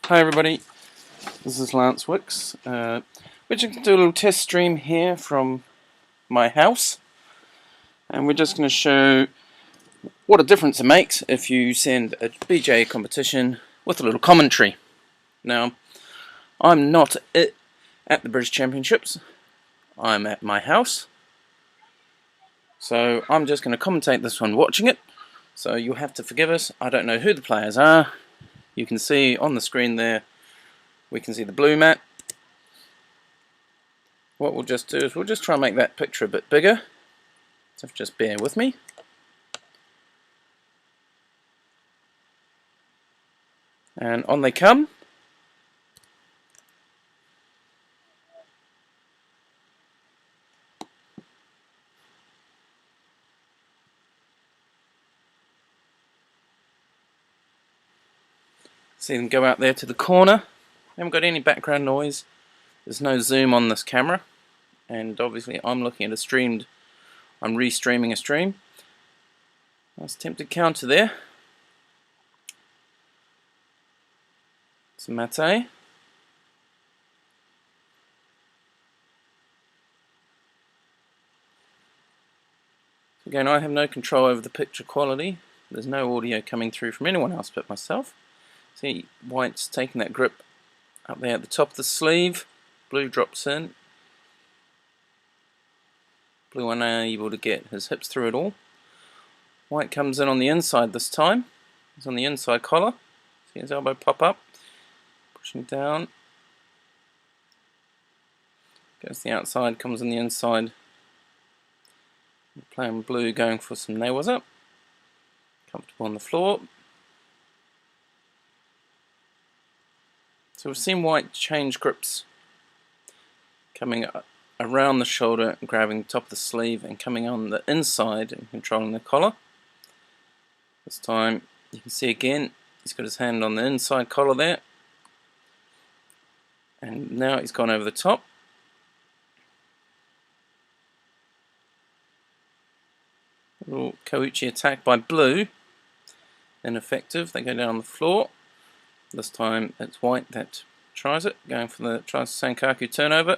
Hi everybody, this is Lance Wicks. We're just going to do a little test stream here from my house, and we're just going to show what a difference it makes if you send a BJA competition with a little commentary. Now, I'm not at the British Championships, I'm at my house, so I'm just going to commentate this one watching it, so you'll have to forgive us. I don't know who the players are. You can see on the screen there, we can see the blue mat. What we'll just do is we'll just try and make that picture a bit bigger, so just bear with me. And on they come. See them go out there to the corner. Haven't got any background noise. There's no zoom on this camera, and obviously I'm looking at I'm restreaming a stream. Nice attempted counter there. It's a mate. Again, I have no control over the picture quality. There's no audio coming through from anyone else but myself. See, white's taking that grip up there at the top of the sleeve. Blue drops in. Blue unable to get his hips through it all. White comes in on the inside this time. He's on the inside collar. See his elbow pop up. Pushing down. Goes to the outside, comes on the inside. Playing blue, going for some nails up. Comfortable on the floor. So we've seen white change grips, coming around the shoulder, grabbing the top of the sleeve, and coming on the inside and controlling the collar. This time you can see again he's got his hand on the inside collar there, and now he's gone over the top. A little Kouchi attack by blue, ineffective. They go down on the floor. This time it's white that tries it, tries the Sankaku turnover.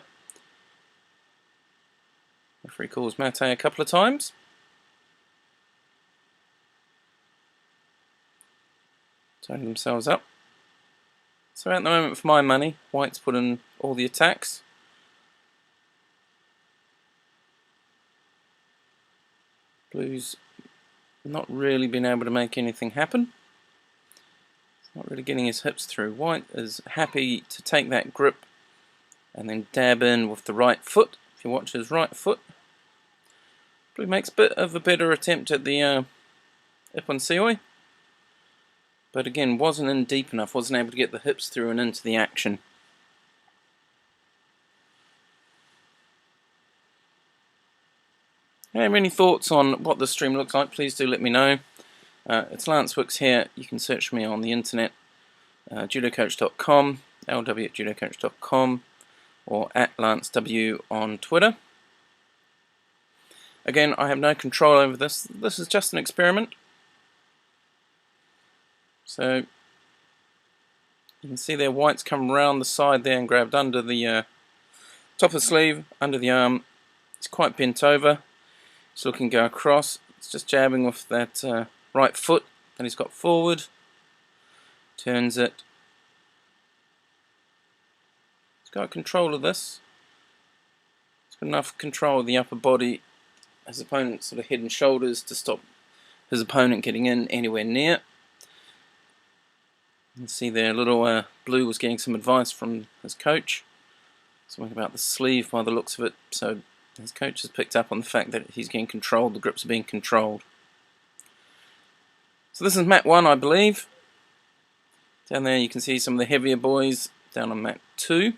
Referee calls mate a couple of times. Turning themselves up. So at the moment, for my money, white's put in all the attacks. Blue's not really been able to make anything happen. Not really getting his hips through. White is happy to take that grip and then dab in with the right foot. If you watch his right foot, Blue makes a bit of a better attempt at the Ippon Seoi, but again wasn't in deep enough, wasn't able to get the hips through and into the action. Have any thoughts on what the stream looks like? Please do let me know. It's Lance Wicks here. You can search me on the internet, judocoach.com, lw@judocoach.com, or at LanceW on Twitter. Again, I have no control over this. This is just an experiment. So you can see there, white's come around the side there and grabbed under the top of the sleeve, under the arm. It's quite bent over. It's looking to go across. It's just jabbing with that right foot that he's got forward. Turns it. He's got control of this. He's got enough control of the upper body, his opponent's sort of head and shoulders, to stop his opponent getting in anywhere near. You can see there, little Blue was getting some advice from his coach. Something about the sleeve by the looks of it. So his coach has picked up on the fact that he's getting controlled, the grips are being controlled. So this is mat 1, I believe. Down there you can see some of the heavier boys down on mat 2.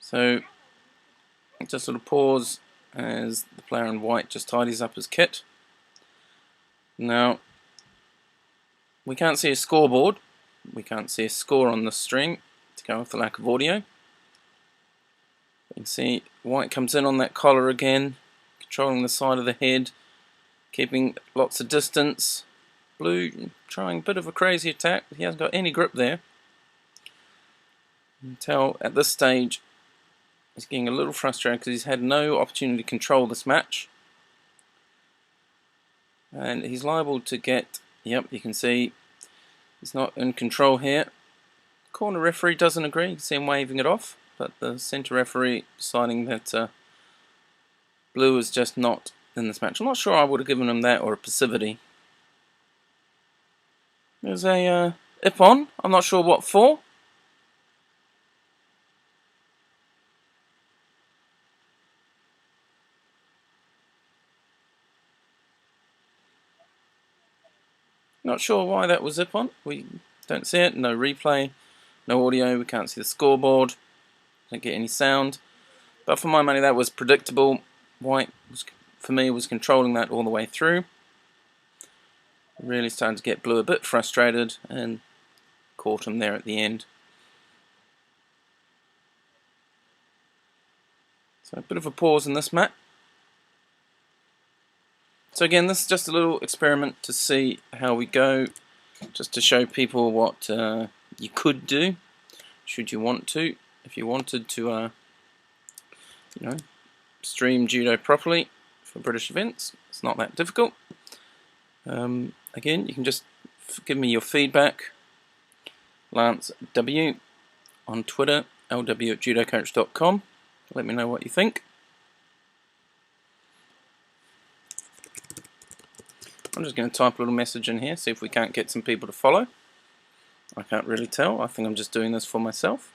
So just sort of pause as the player in white just tidies up his kit. Now, we can't see a scoreboard. We can't see a score on the stream to go with the lack of audio. You can see white comes in on that collar again, controlling the side of the head, keeping lots of distance. Blue trying a bit of a crazy attack. He hasn't got any grip there. You can tell at this stage he's getting a little frustrated because he's had no opportunity to control this match. And he's liable to get, yep, you can see he's not in control here. Corner referee doesn't agree, you can see him waving it off, but the centre referee deciding that Blue is just not in this match. I'm not sure I would have given him that or a passivity. There's a Ippon, I'm not sure what for. Not sure why that was Ippon. We don't see it, no replay, no audio, we can't see the scoreboard, don't get any sound. But for my money that was predictable. White, for me, was controlling that all the way through. Really starting to get Blue a bit frustrated and caught him there at the end. So a bit of a pause in this match. So again, this is just a little experiment to see how we go, just to show people what you could do, should you want to. If you wanted to, stream judo properly for British events, it's not that difficult. Again, you can just give me your feedback. Lance W on Twitter, lw@judocoach.com. Let me know what you think. I'm just going to type a little message in here, see if we can't get some people to follow. I can't really tell. I think I'm just doing this for myself.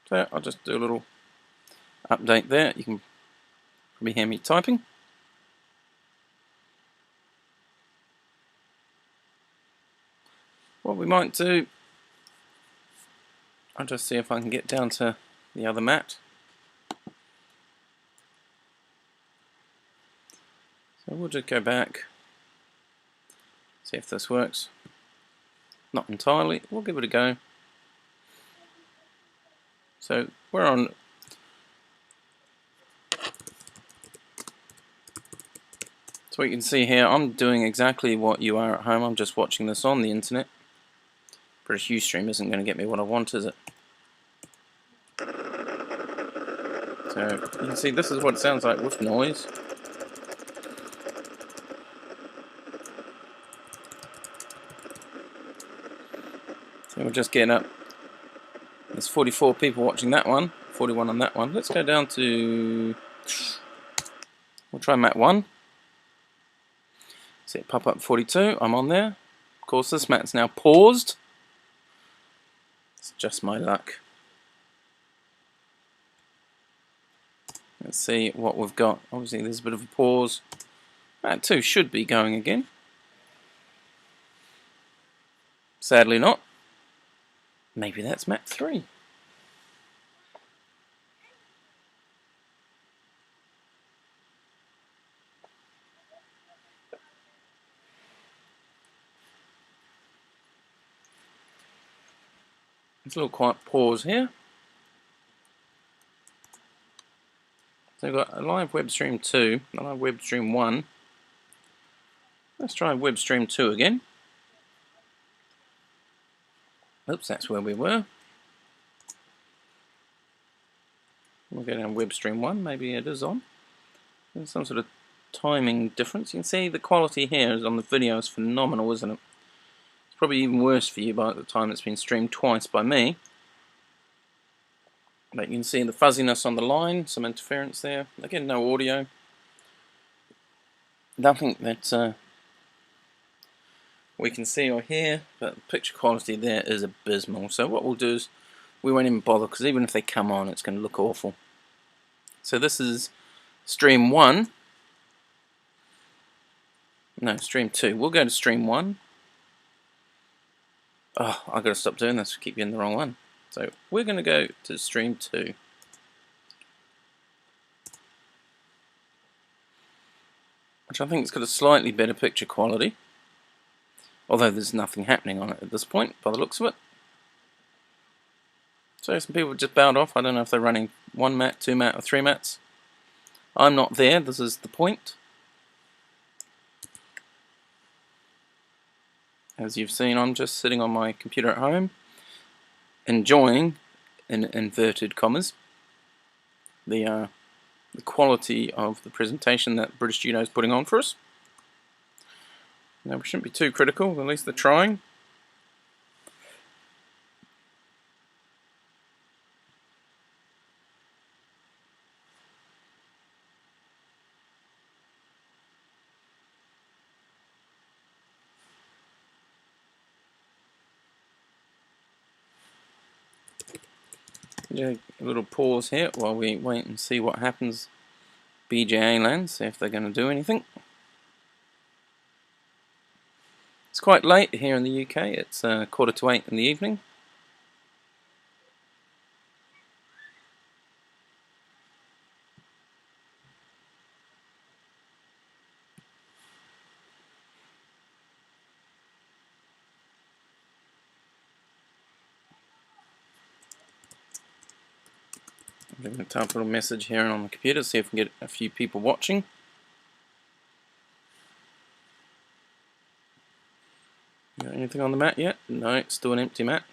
So I'll just do a little update there. You can probably hear me typing. What we might do, I'll just see if I can get down to the other mat. So we'll just go back, see if this works. Not entirely, we'll give it a go. So we're on so you can see here, I'm doing exactly what you are at home. I'm just watching this on the internet. British Ustream isn't going to get me what I want, is it? So you can see this is what it sounds like with noise. So we're just getting up. There's 44 people watching that one, 41 on that one. Let's go down to, we'll try mat 1. See it pop up 42, I'm on there. Of course this mat's now paused. It's just my luck. Let's see what we've got. Obviously there's a bit of a pause. Mat 2 should be going again. Sadly not. Maybe that's mat 3. There's a little quiet pause here. So we've got a live web stream 2, a live web stream 1. Let's try web stream 2 again. Oops, that's where we were. We'll go down web stream 1, maybe it is on. There's some sort of timing difference. You can see the quality here is on the video is phenomenal, isn't it? It's probably even worse for you by the time it's been streamed twice by me. But you can see the fuzziness on the line, some interference there. Again, no audio. Nothing that we can see or hear, but the picture quality there is abysmal. So what we'll do is we won't even bother, because even if they come on, it's going to look awful. So this is stream 1. No, stream 2. We'll go to stream 1. Oh, I've got to stop doing this. I keep getting the wrong one. So we're going to go to stream 2. Which I think has got a slightly better picture quality. although there's nothing happening on it at this point by the looks of it. So some people just bowed off. I don't know if they're running 1 mat, 2 mat or 3 mats. I'm not there, this is the point. As you've seen, I'm just sitting on my computer at home, enjoying, in inverted commas, the quality of the presentation that British Judo is putting on for us. Now, we shouldn't be too critical, at least they're trying. Yeah, a little pause here while we wait and see what happens. BJA land, see if they're going to do anything. It's quite late here in the UK, it's 7:45 in the evening. I'm going to type a little message here on the computer, see if we can get a few people watching. Got anything on the mat yet? No, it's still an empty mat.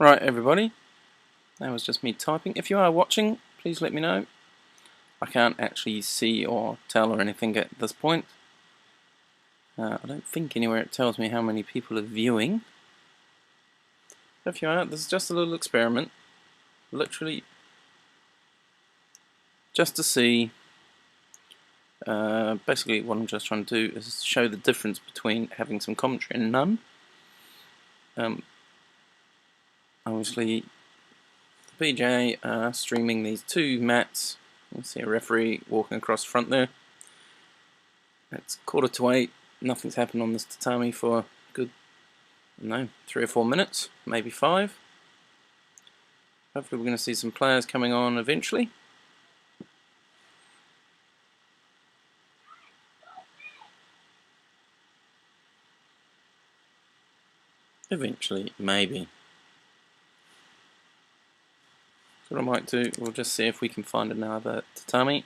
Right, everybody, that was just me typing. If you are watching, please let me know. I can't actually see or tell or anything at this point. I don't think anywhere it tells me how many people are viewing. But if you are, this is just a little experiment. Literally just to see. Basically what I'm just trying to do is show the difference between having some commentary and none. Obviously, the BJA are streaming these 2 mats. You can see a referee walking across the front there. It's 7:45. Nothing's happened on this tatami for a good, 3 or 4 minutes, maybe 5. Hopefully we're going to see some players coming on eventually. Eventually, maybe. So what I might do, we'll just see if we can find another tatami.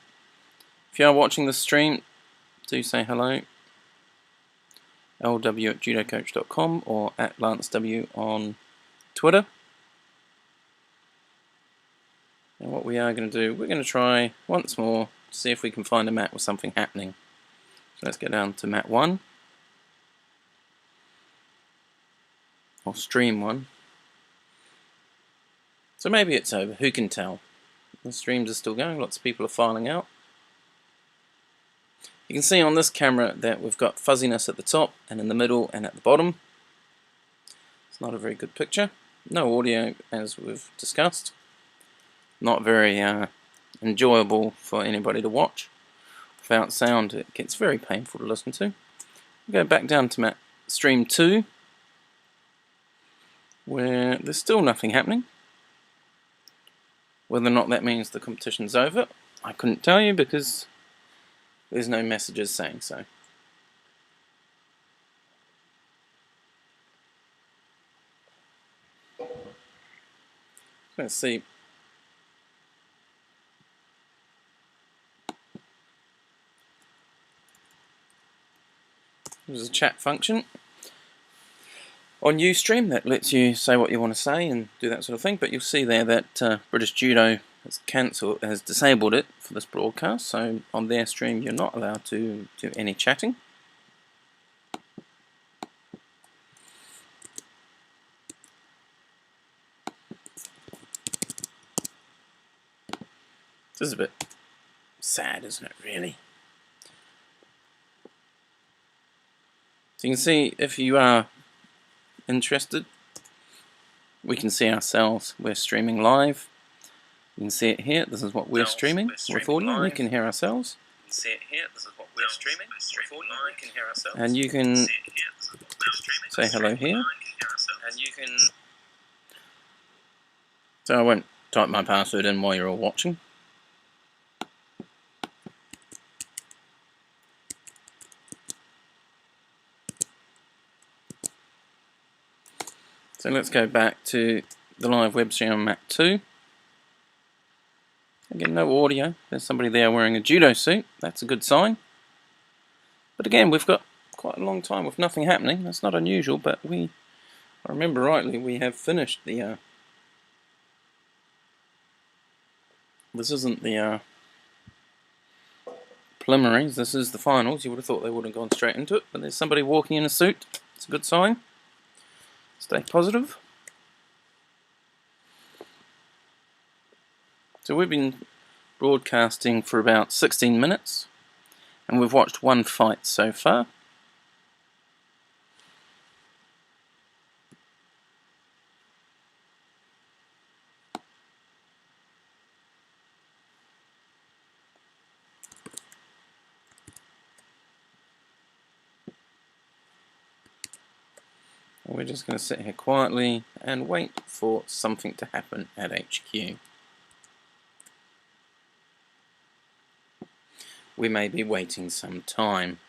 If you are watching the stream, do say hello. lw@judocoach.com or @LanceW on Twitter. And what we are going to do, we're going to try once more to see if we can find a mat with something happening. So let's get down to mat 1. Or stream 1. So maybe it's over, who can tell? The streams are still going, lots of people are filing out. You can see on this camera that we've got fuzziness at the top and in the middle and at the bottom. It's not a very good picture. No audio as we've discussed. Not very enjoyable for anybody to watch. Without sound it gets very painful to listen to. We'll go back down to mat stream 2 where there's still nothing happening. Whether or not that means the competition's over, I couldn't tell you because there's no messages saying so. Let's see. There's a chat function on Ustream that lets you say what you want to say and do that sort of thing, but you'll see there that British Judo has disabled it for this broadcast, so on their stream you're not allowed to do any chatting. This is a bit sad, isn't it, really? So you can see, if you are interested, we can see ourselves. We're streaming live. You can see it here. This is what we're streaming with audio. You can hear ourselves. See it here. This is what we're streaming. You can hear ourselves. And you can say hello here. And you can. So I won't type my password in while you're all watching. So let's go back to the live web stream on Mat 2. Again, no audio. There's somebody there wearing a judo suit. That's a good sign. But again, we've got quite a long time with nothing happening. That's not unusual, but if I remember rightly, we have finished the... this isn't the preliminaries, this is the finals. You would have thought they would have gone straight into it, but there's somebody walking in a suit. It's a good sign. Stay positive. So we've been broadcasting for about 16 minutes, and we've watched one fight so far. We're just going to sit here quietly and wait for something to happen at HQ. We may be waiting some time.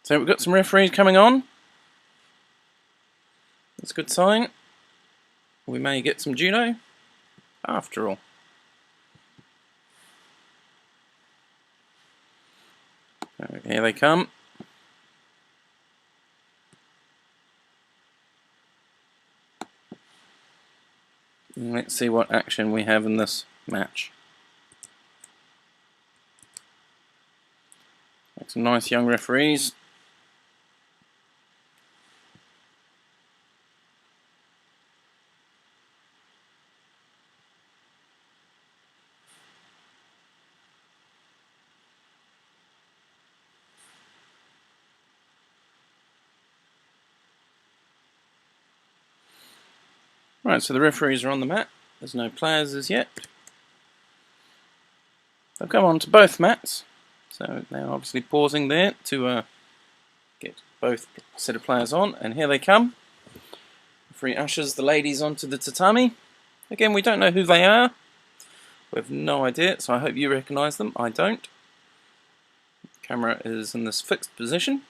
So we've got some referees coming on. That's a good sign. We may get some judo after all. So here they come. And let's see what action we have in this match. Some nice young referees. Right, so the referees are on the mat. There's no players as yet. They've come on to both mats, so they're obviously pausing there to get both set of players on, and here they come. Referee ushers the ladies onto the tatami. Again, we don't know who they are. We have no idea, so I hope you recognise them. I don't. The camera is in this fixed position.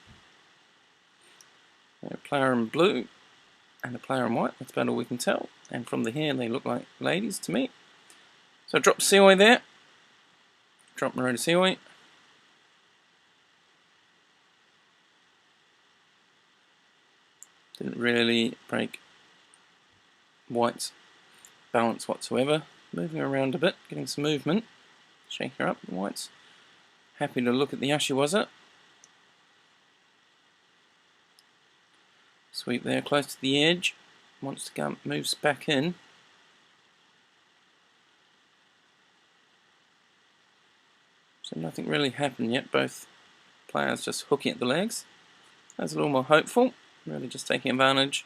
A player in blue and a player in white, that's about all we can tell. And from the hair, they look like ladies to me. So drop Seoi there. Drop Maroda Seoi. Didn't really break White's balance whatsoever. Moving around a bit, getting some movement. Shake her up. White's happy to look at the Ashiwaza. Sweep there, close to the edge. Wants to go, moves back in. So nothing really happened yet. Both players just hooking at the legs. That's a little more hopeful. Really just taking advantage.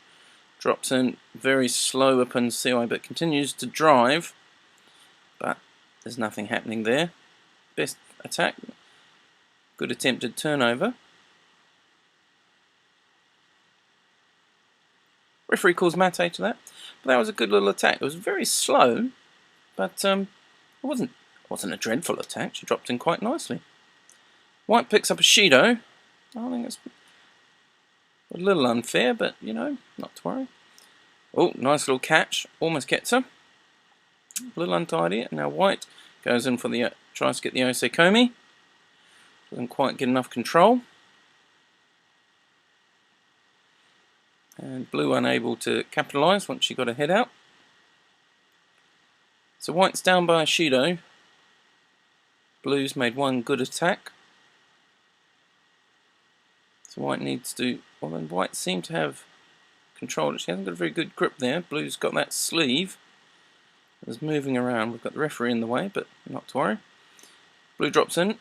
Drops in very slow up in Seoi, but continues to drive. But there's nothing happening there. Best attack. Good attempted turnover. Referee calls mate to that. But that was a good little attack. It was very slow, but it wasn't a dreadful attack. She dropped in quite nicely. White picks up a Shido. I think it's a little unfair, but you know, not to worry. Oh, nice little catch. Almost gets her. A little untidy. Now White goes in for the tries to get the Osekomi. Doesn't quite get enough control. And blue unable to capitalise once she got her head out. So white's down by a Shido. Blue's made one good attack. So white needs to... Well, then white seemed to have control. She hasn't got a very good grip there. Blue's got that sleeve. It's moving around. We've got the referee in the way, but not to worry. Blue drops in.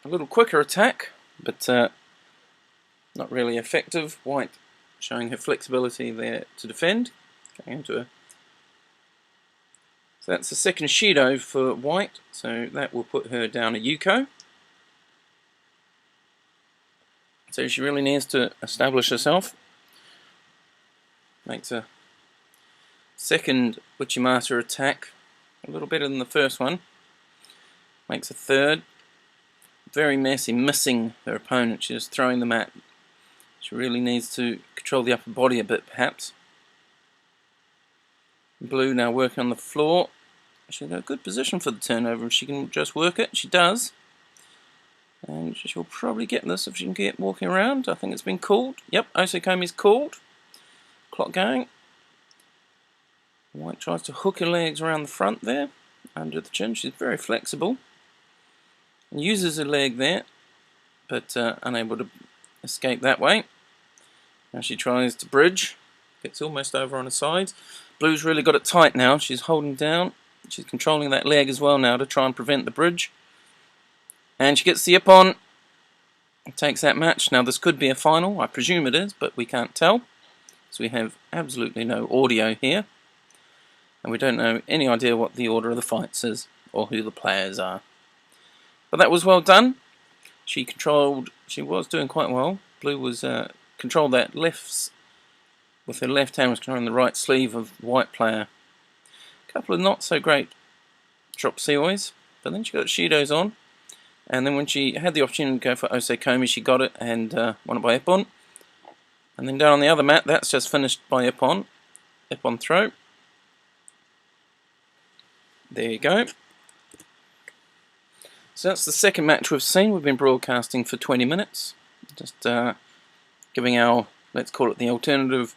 A little quicker attack, but not really effective. White showing her flexibility there to defend. Going into her. So that's the second Shido for white. So that will put her down a Yuko. So she really needs to establish herself. Makes a second Uchimata attack. A little better than the first one. Makes a third. Very messy, missing her opponent. She's just throwing the mat. She really needs to control the upper body a bit, perhaps. Blue now working on the floor. She's in a good position for the turnover. If she can just work it, she does. And she'll probably get this if she can get walking around. I think it's been called. Yep, Osakomi's called. Clock going. White tries to hook her legs around the front there, under the chin. She's very flexible. And uses her leg there, but unable to escape that way. Now she tries to bridge. Gets almost over on her side. Blue's really got it tight now. She's holding down. She's controlling that leg as well now to try and prevent the bridge. And she gets the Ippon. Takes that match. Now this could be a final. I presume it is, but we can't tell. So we have absolutely no audio here. And we don't know any idea what the order of the fights is, or who the players are. But that was well done. She was doing quite well. Blue was controlled that with her left hand, was controlling the right sleeve of the white player. A couple of not so great drop Seois, but then she got Shidos on. And then when she had the opportunity to go for Osakomi, she got it and won it by Ippon. And then down on the other mat, that's just finished by Ippon. Ippon throw. There you go. So that's the second match we've seen. We've been broadcasting for 20 minutes. Just giving our, let's call it the alternative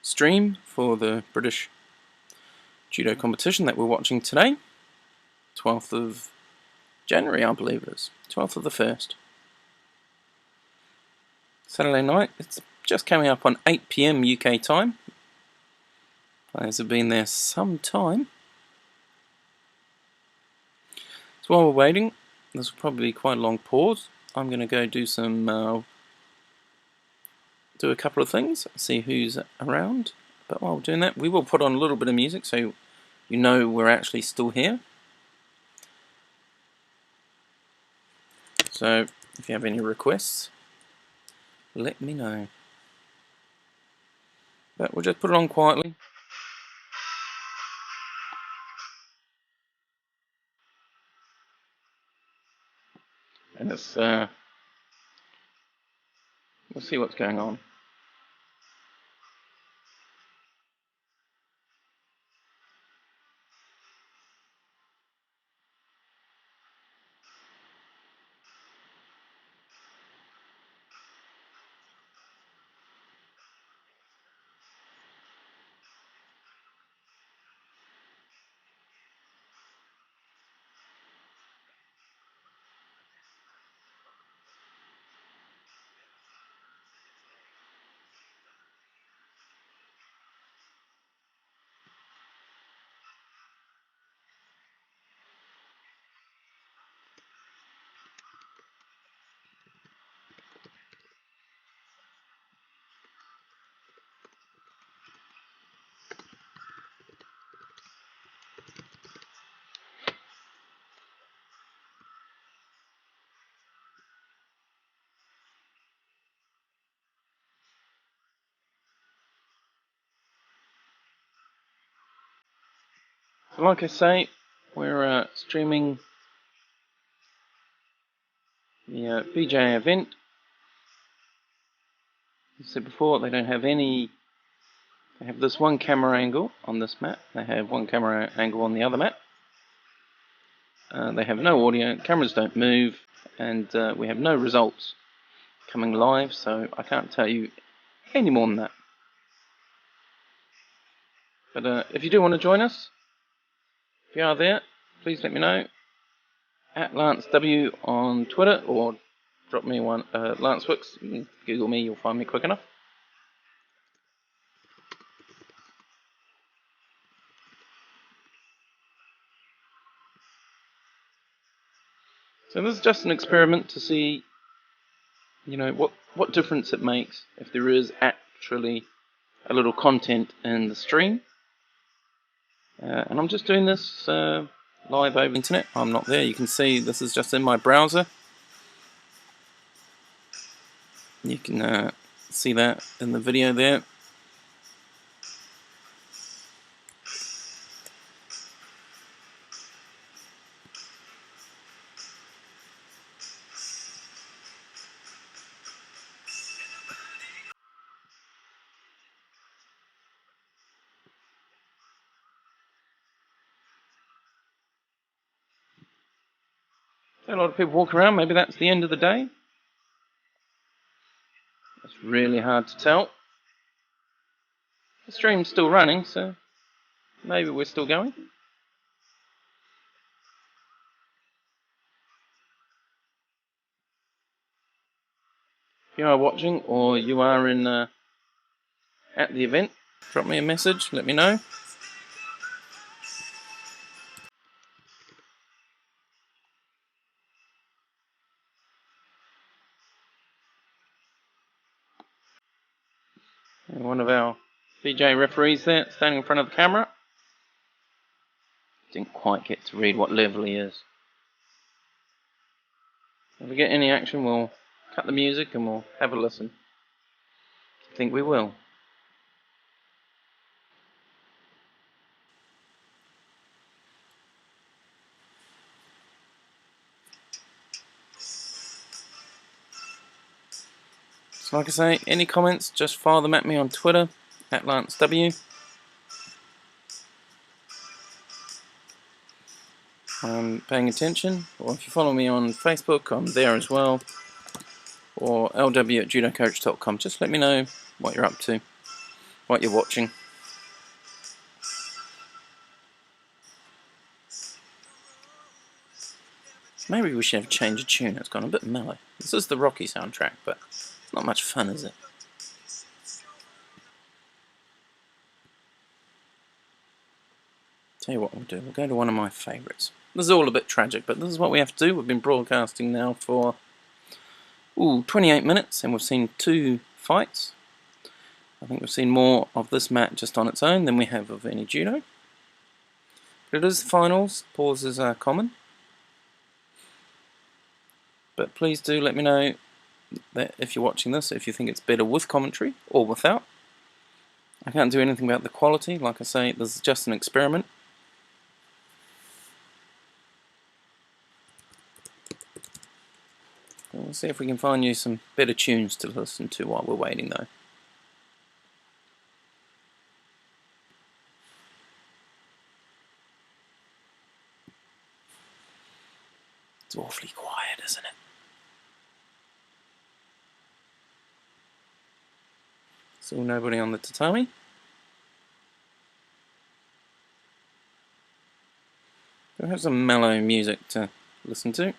stream for the British judo competition that we're watching today. 12th of January, I believe it is. 12th of the 1st. Saturday night. It's just coming up on 8 PM UK time. Players have been there some time. So while we're waiting, this will probably be quite a long pause. I'm going to go do a couple of things, see who's around. But while we're doing that, we will put on a little bit of music so you know we're actually still here. So if you have any requests, let me know. But we'll just put it on quietly. And it's, we'll see what's going on. So like I say, we're streaming the BJA event. As I said before, they don't have any. They have this one camera angle on this map. They have one camera angle on the other map. They have no audio. Cameras don't move, and we have no results coming live. So I can't tell you any more than that. But if you do want to join us, if you are there, please let me know at Lance W on Twitter, or drop me one, Lance Wicks. You can Google me, you'll find me quick enough. So this is just an experiment to see, what difference it makes if there is actually a little content in the stream. And I'm just doing this live over the internet. I'm not there. You can see this is just in my browser. You can see that in the video there. So a lot of people walk around. Maybe that's the end of the day. It's really hard to tell. The stream's still running, so maybe we're still going. If you are watching, or you are at the event, drop me a message, let me know. And one of our BJA referees there, standing in front of the camera. Didn't quite get to read what level he is. If we get any action, we'll cut the music and we'll have a listen. I think we will. So like I say, any comments, just fire them at me on Twitter, at LanceW. I'm paying attention, or if you follow me on Facebook, I'm there as well, or lw@judocoach.com. Just let me know what you're up to, what you're watching. Maybe we should have changed a tune. It's gone a bit mellow. This is the Rocky soundtrack, but it's not much fun, is it? Tell you what we'll do. We'll go to one of my favourites. This is all a bit tragic, but this is what we have to do. We've been broadcasting now for 28 minutes, and we've seen 2 fights. I think we've seen more of this match just on its own than we have of any judo. But it is the finals. Pauses are common. But please do let me know that if you're watching this, if you think it's better with commentary or without. I can't do anything about the quality. Like I say, this is just an experiment. We'll see if we can find you some better tunes to listen to while we're waiting, though. It's awfully quiet, isn't it? Still nobody on the tatami. We'll have some mellow music to listen to.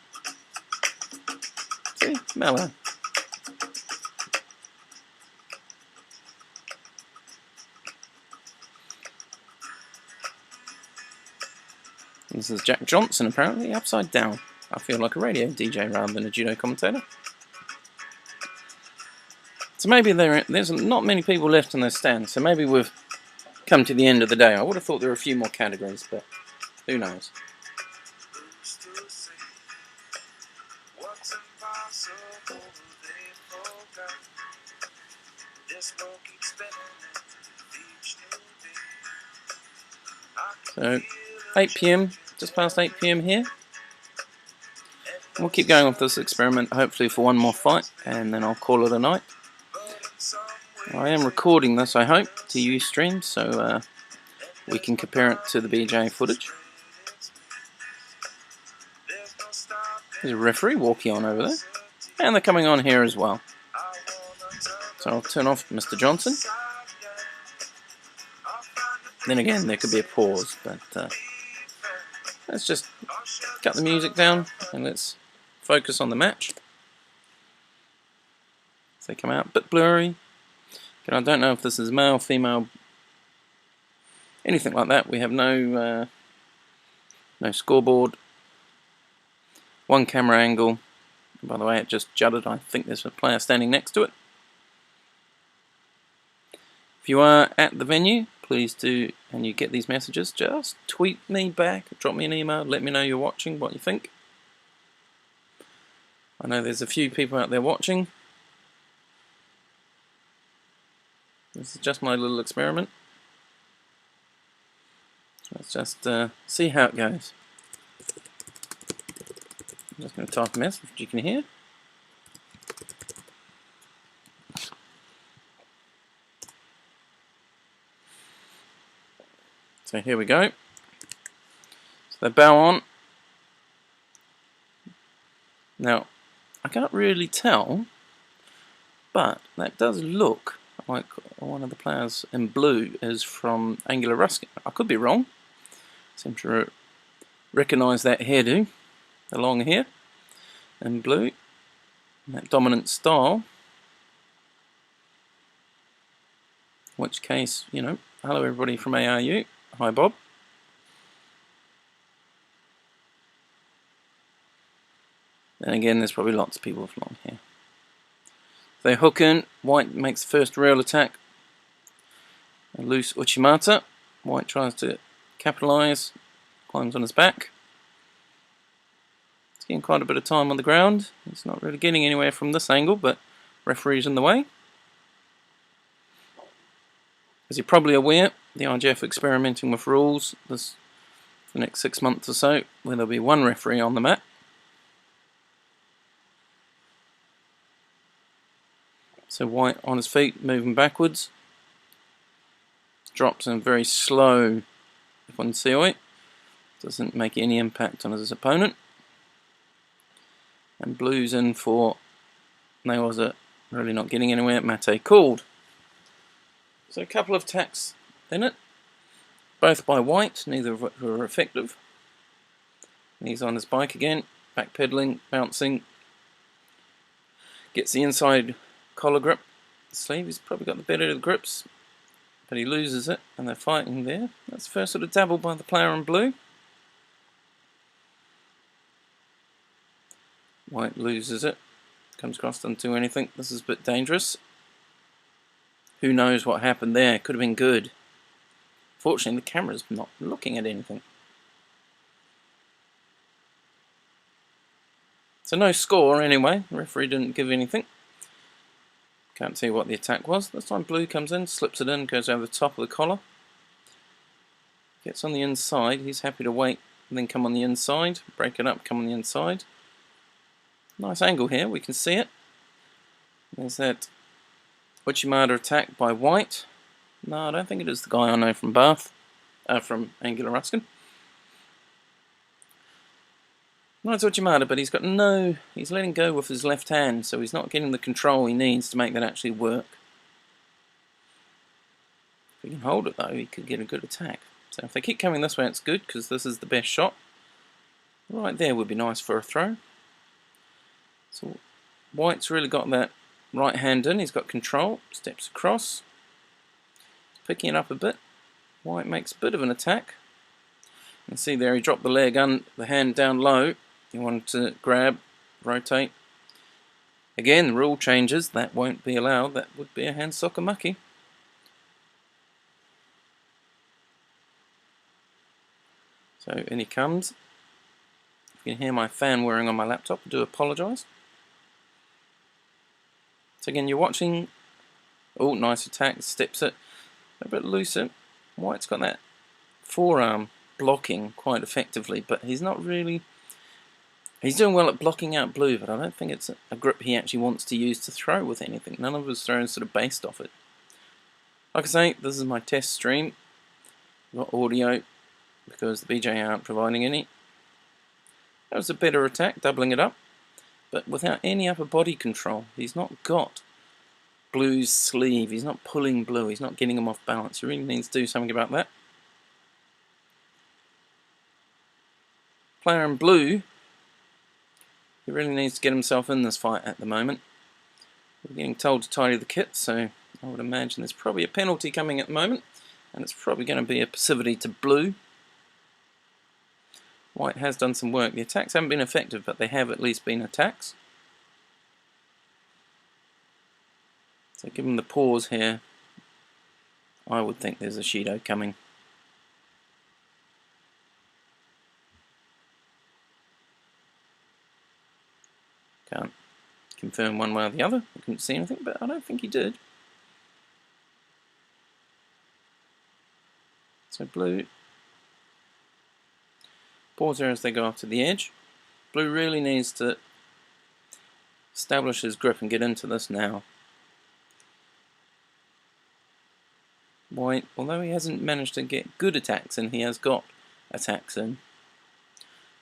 See? Mellow. This is Jack Johnson, apparently, upside down. I feel like a radio DJ rather than a judo commentator. So maybe there's not many people left in those stands, so maybe we've come to the end of the day. I would have thought there were a few more categories, but who knows. So 8 PM, just past 8 PM here. We'll keep going with this experiment, hopefully for one more fight, and then I'll call it a night. I am recording this, I hope, to Ustream, so we can compare it to the BJA footage. There's a referee walking on over there, and they're coming on here as well. So I'll turn off Mr. Johnson. Then again, there could be a pause, but let's just cut the music down and let's focus on the match. So they come out a bit blurry. Again, I don't know if this is male, female, anything like that. We have no scoreboard. One camera angle. By the way, it just jutted. I think there's a player standing next to it. If you are at the venue, please do, and you get these messages, just tweet me back, drop me an email, let me know you're watching, what you think. I know there's a few people out there watching. This is just my little experiment. Let's just see how it goes. I'm just going to type a message, which you can hear. So here we go. So they bow on. Now, I can't really tell, but that does look like one of the players in blue is from Angular Ruskin. I could be wrong. Seem to recognise that hairdo, the long hair in blue, that dominant style. In which case, you know, hello everybody from ARU. Hi Bob. And again, there's probably lots of people with long hair. They hook in. White makes the first real attack. A loose Uchimata. White tries to capitalise. Climbs on his back. He's getting quite a bit of time on the ground. He's not really getting anywhere from this angle, but referee's in the way. As you're probably aware, the IGF are experimenting with rules the next 6 months or so, where there'll be one referee on the mat. So White on his feet, moving backwards. Drops in very slow Fonseoi. Doesn't make any impact on his opponent. And Blue's in for Naoza, really not getting anywhere. Mate called. So a couple of attacks in it. Both by White, neither of which were effective. And he's on his bike again, backpedaling, bouncing. Gets the inside collar grip, sleeve. He's probably got the better of the grips, but he loses it, and they're fighting there. That's the first sort of dabble by the player in blue. White loses it, comes across, doesn't do anything. This is a bit dangerous. Who knows what happened there? Could have been good. Fortunately, the camera's not looking at anything. So no score anyway. The referee didn't give anything. Can't see what the attack was. This time Blue comes in, slips it in, goes over the top of the collar. Gets on the inside. He's happy to wait and then come on the inside. Break it up, come on the inside. Nice angle here, we can see it. There's that Uchimata attack by White. No, I don't think it is the guy I know from Bath. From Angular Ruskin. No, it's Uchimata, but he's letting go with his left hand, so he's not getting the control he needs to make that actually work. If he can hold it though, he could get a good attack. So if they keep coming this way, it's good, because this is the best shot. Right there would be nice for a throw. So White's really got that right hand in, he's got control, steps across. Picking it up a bit. White makes a bit of an attack. You can see there he dropped the leg and the hand down low. He wanted to grab, rotate. Again, the rule changes. That won't be allowed. That would be a hand sokamaki. So in he comes. You can hear my fan whirring on my laptop. I do apologise. So again, you're watching. Oh, nice attack. Steps it. A bit looser. White's got that forearm blocking quite effectively, but he's not really. He's doing well at blocking out Blue, but I don't think it's a grip he actually wants to use to throw with anything. None of his throws sort of based off it. Like I say, this is my test stream. I've got audio because the BJA aren't providing any. That was a better attack, doubling it up, but without any upper body control. He's not got Blue's sleeve. He's not pulling Blue. He's not getting him off balance. He really needs to do something about that. Player in Blue, he really needs to get himself in this fight at the moment. We're getting told to tidy the kit, so I would imagine there's probably a penalty coming at the moment, and it's probably going to be a passivity to Blue. White has done some work. The attacks haven't been effective, but they have at least been attacks. So given the pause here, I would think there's a Shido coming. Can't confirm one way or the other. I couldn't see anything, but I don't think he did. So Blue, pause there as they go after the edge. Blue really needs to establish his grip and get into this now. White, although he hasn't managed to get good attacks in, he has got attacks in.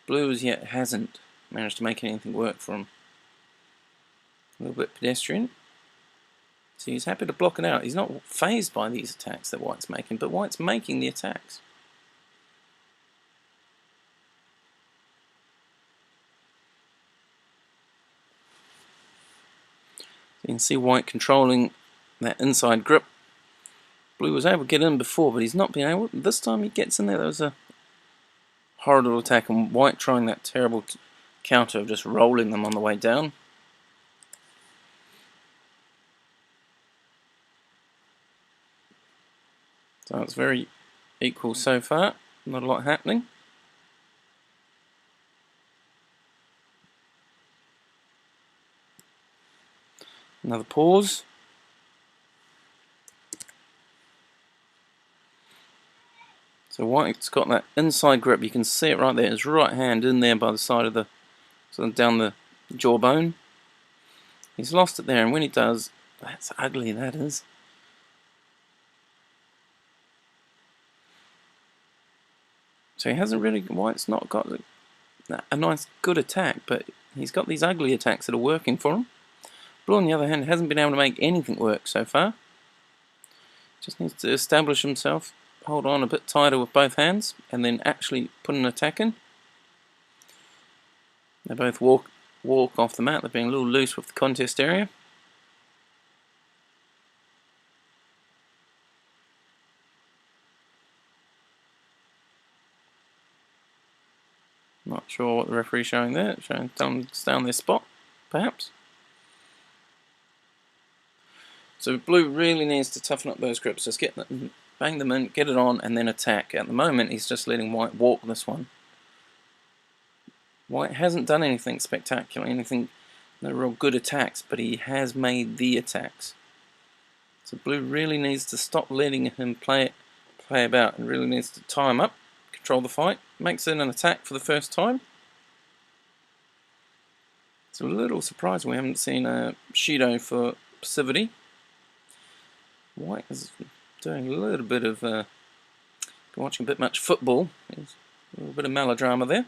Blue as yet hasn't managed to make anything work for him. A little bit pedestrian. So he's happy to block it out. He's not fazed by these attacks that White's making, but White's making the attacks. So you can see White controlling that inside grip. Blue was able to get in before, but he's not been able. This time he gets in there. There was a horrible attack, and White trying that terrible counter of just rolling them on the way down. So it's very equal so far. Not a lot happening. Another pause. So White's got that inside grip. You can see it right there. His right hand in there by the side of the, sort of down the jawbone. He's lost it there, and when he does, that's ugly, that is. So he hasn't really, White's not got a nice good attack, but he's got these ugly attacks that are working for him. Blue on the other hand hasn't been able to make anything work so far. Just needs to establish himself, hold on a bit tighter with both hands, and then actually put an attack in. They both walk off the mat. They're being a little loose with the contest area. Not sure what the referee's showing there. Showing them to stay on their spot, perhaps. So Blue really needs to toughen up those grips. Just get them, bang them in, get it on, and then attack. At the moment, he's just letting White walk this one. White hasn't done anything spectacular, no real good attacks, but he has made the attacks. So Blue really needs to stop letting him play about, and really needs to tie him up, control the fight. Makes it an attack for the first time. It's a little surprising we haven't seen a Shido for passivity. White is doing a little bit of, watching a bit much football. There's a little bit of melodrama there.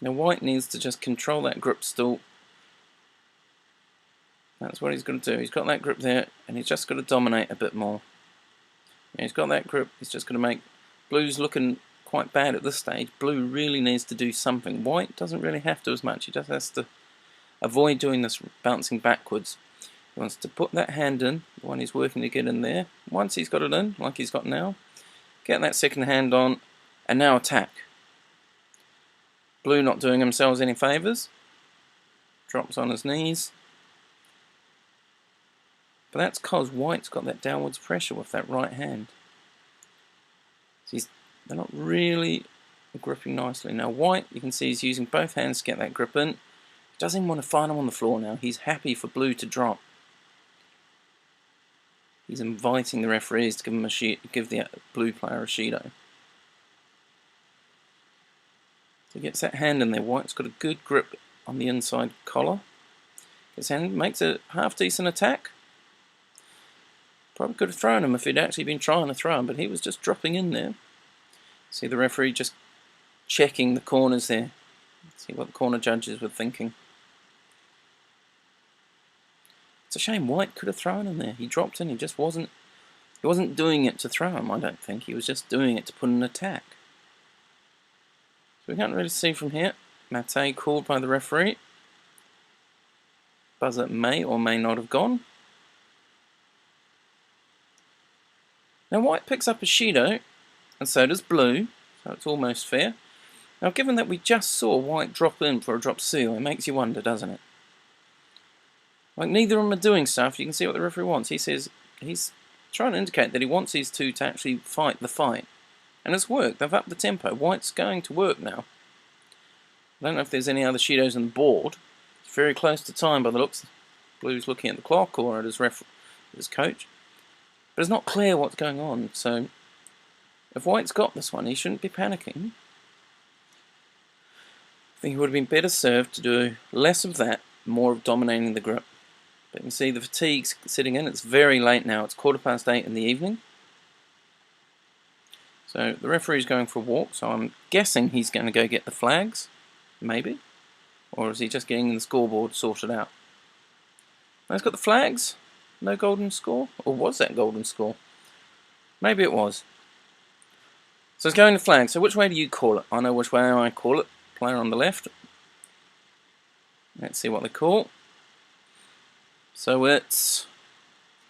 Now White needs to just control that grip still. That's what he's going to do. He's got that grip there, and he's just got to dominate a bit more. Yeah, he's got that grip. He's just going to make Blue's looking quite bad at this stage. Blue really needs to do something. White doesn't really have to as much. He just has to avoid doing this bouncing backwards. He wants to put that hand in, the one he's working to get in there. Once he's got it in, like he's got now, get that second hand on, and now attack. Blue not doing themselves any favours. Drops on his knees. But that's because White's got that downwards pressure with that right hand. So they're not really gripping nicely. Now White, you can see he's using both hands to get that grip in. He doesn't even want to find him on the floor now. He's happy for Blue to drop. He's inviting the referees to give the Blue player a Shido. So he gets that hand in there. White's got a good grip on the inside collar. Gets hand, makes a half decent attack. Probably could have thrown him if he'd actually been trying to throw him, but he was just dropping in there. See the referee just checking the corners there. See what the corner judges were thinking. It's a shame. White could have thrown him there. He dropped in. He just wasn't. He wasn't doing it to throw him, I don't think. He was just doing it to put an attack. So we can't really see from here. Mate called by the referee. Buzzer may or may not have gone. Now White picks up a Shido, and so does Blue, so it's almost fair. Now given that we just saw White drop in for a drop seal, it makes you wonder, doesn't it? Like, neither of them are doing stuff. You can see what the referee wants. He says he's trying to indicate that he wants these two to actually fight the fight. And it's worked. They've upped the tempo. White's going to work now. I don't know if there's any other Shidos on the board. It's very close to time by the looks. Blue's looking at the clock or at his coach. But it's not clear what's going on. So if White's got this one, he shouldn't be panicking. I think he would have been better served to do less of that, more of dominating the grip. But you can see the fatigue's sitting in. It's very late now. It's 8:15 in the evening. So the referee's going for a walk, so I'm guessing he's going to go get the flags, maybe. Or is he just getting the scoreboard sorted out? No, he's got the flags. No golden score? Or was that golden score? Maybe it was. So it's going to flags. So which way do you call it? I know which way I call it. Player on the left. Let's see what they call. So it's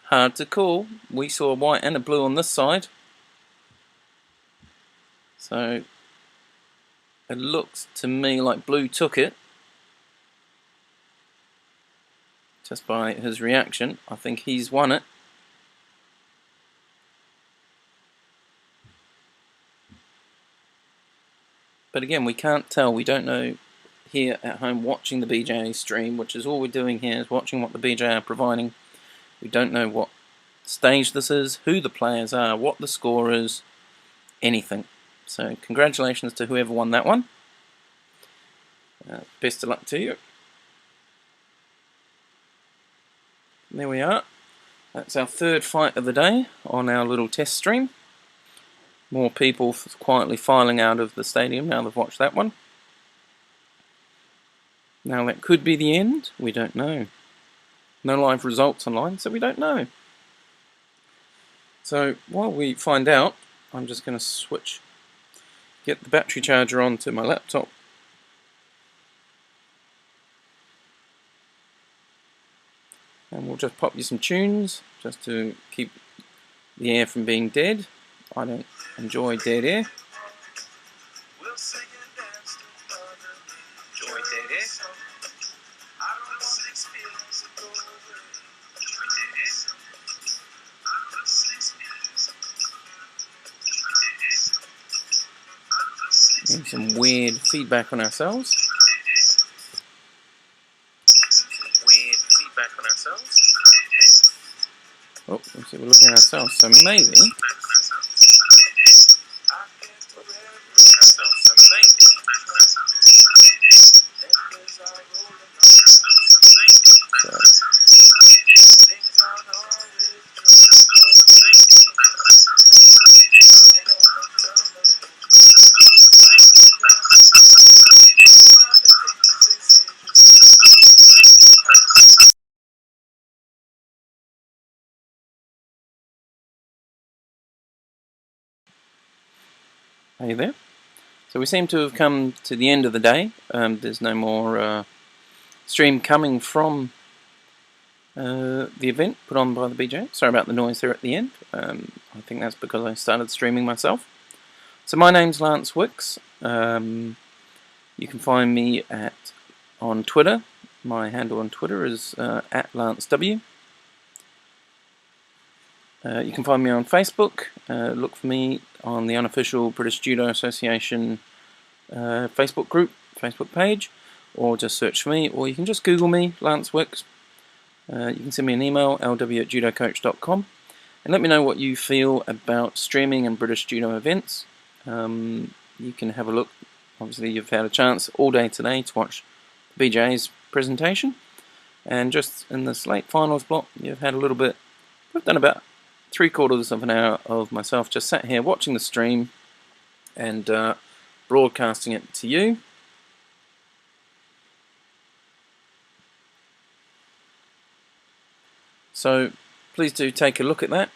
hard to call. We saw a white and a blue on this side. So it looks to me like Blue took it. Just by his reaction. I think he's won it. But again, we can't tell. We don't know here at home watching the BJA stream, which is all we're doing here, is watching what the BJA are providing. We don't know what stage this is, who the players are, what the score is, anything. So congratulations to whoever won that one. Best of luck to you. There we are. That's our third fight of the day on our little test stream. More people quietly filing out of the stadium now they've watched that one. Now that could be the end, we don't know. No live results online, so we don't know. So while we find out, I'm just going to get the battery charger onto my laptop. And we'll just pop you some tunes, just to keep the air from being dead. I don't enjoy dead air. We'll sing and dance to mother. Enjoy dead air. I run 6 fields of gold. Enjoy dead air. I run 6 fields of gold. Getting some weird feedback on ourselves. Oh, let's see, we're looking at ourselves, so maybe. Are you there? So we seem to have come to the end of the day. There's no more stream coming from the event put on by the BJA. Sorry about the noise there at the end. I think that's because I started streaming myself. So my name's Lance Wicks. You can find me on Twitter. My handle on Twitter is @LanceW. You can find me on Facebook. Look for me on the unofficial British Judo Association Facebook page, or just search for me, or you can just Google me, Lance Wicks. You can send me an email, lw@judocoach.com, and let me know what you feel about streaming and British Judo events. You can have a look. Obviously, you've had a chance all day today to watch BJ's presentation, and just in this late finals block, you've had a little bit. We've done about 3/4 of an hour of myself just sat here watching the stream and broadcasting it to you. So please do take a look at that.